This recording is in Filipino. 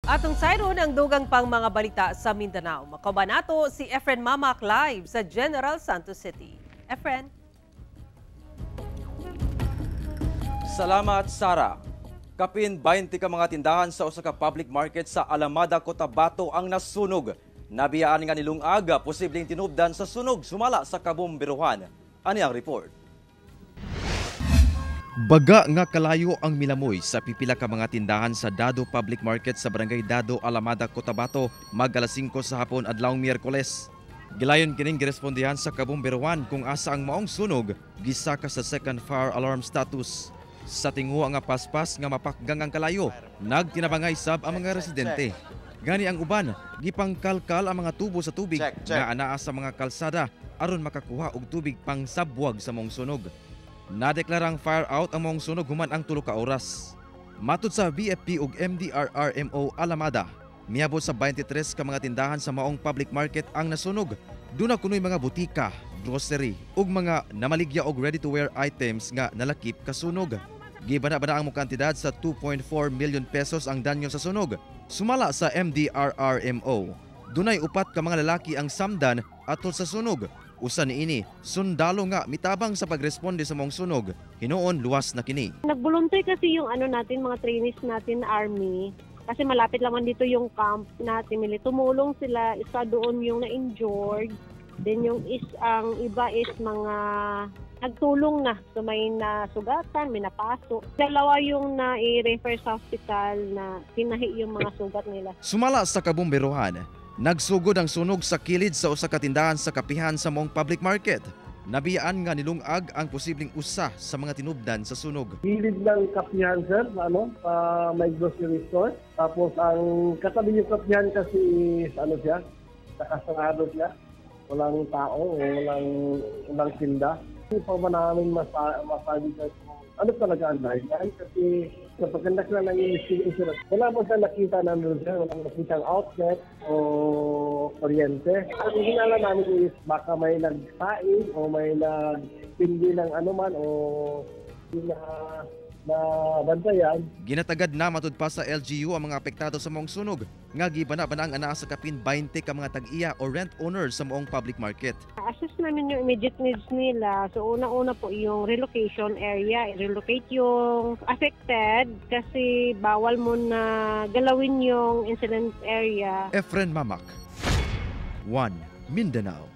Atong sayron ang dugang pang mga balita sa Mindanao. Makabanato si Efren Mamak live sa General Santos City. Efren. Salamat, Sara. Kapin 20 ka mga tindahan sa usa ka public market sa Alamada, Cotabato ang nasunog. Nabiyaan nga nilungag, posibleng tinubdan sa sunog sumala sa kabomberuhan. Ani ang report. Baga nga kalayo ang milamoy sa pipila ka mga tindahan sa Dado Public Market sa Barangay Dado, Alamada, Cotabato, mag-alas 5 sa hapon adlawng Miyerkules. Gilayon kining girespondihan sa kabomberuhan kung asa ang maong sunog gisaka sa second fire alarm status. Sa tinguha nga paspas nga mapakgang ang kalayo, nagtinabangay sab ang mga residente. Gani ang uban, gipangkalkal ang mga tubo sa tubig nga anaa sa mga kalsada aron makakuha og tubig pang sabwag sa maong sunog. Nadeklarang fire out ang maong sunog human ang 3 ka oras. Matud sa BFP ug MDRRMO Alamada, miabot sa 23 ka mga tindahan sa maong public market ang nasunog. Duna kunoy mga butika, grocery ug mga namaligya og ready-to-wear items nga nalakip kasunog. Gibana-bana ang kantidad sa 2.4 million pesos ang danyo sa sunog. Sumala sa MDRRMO, dunay 4 ka mga lalaki ang samdan atol sa sunog. Usa niini, sundalo nga mitabang sa pagresponde sa mong sunog. Hinuon luwas na kini. Nagboluntoy kasi yung natin, mga trainees natin army. Kasi malapit naman dito yung camp natin. Tumulong sila, isa doon yung na-injured. Then yung ang iba is mga nagtulong na. So may nasugatan, may napaso. Dalawa yung na-refer sa hospital na pinahi yung mga sugat nila. Sumala sa kabomberuhan, nagsugod ang sunog sa kilid sa usa ka tindahan sa kapihan sa maong public market. Nabiyaan nga nilungag ang posibleng usa sa mga tinubdan sa sunog. Gilid ng kapihan, sir, may grocery store. Tapos ang katabi yung kapihan kasi is, siya, nakasarado siya. Walang tao, walang tinda. Hindi pa ba namin masabi sa ano talaga ang dahilan? Kasi sa pagkandak na ng investigation, wala po siya nakita namin siya, walang nakitang outlet o kuryente. Ang hinala namin is baka may nagsaing o may nagpindi ng anuman o na bantayan. Ginatagad na matud pa sa LGU ang mga apektado sa maong sunog. Nga gibana-bana ang anaa sa kapin 20 ka mga tag-iya o rent owners sa maong public market. Assess namin yung immediate needs nila. So una-una po yung relocation area. Relocate yung affected kasi bawal mo na galawin yung incident area. Efren Mamak, 1 Mindanao.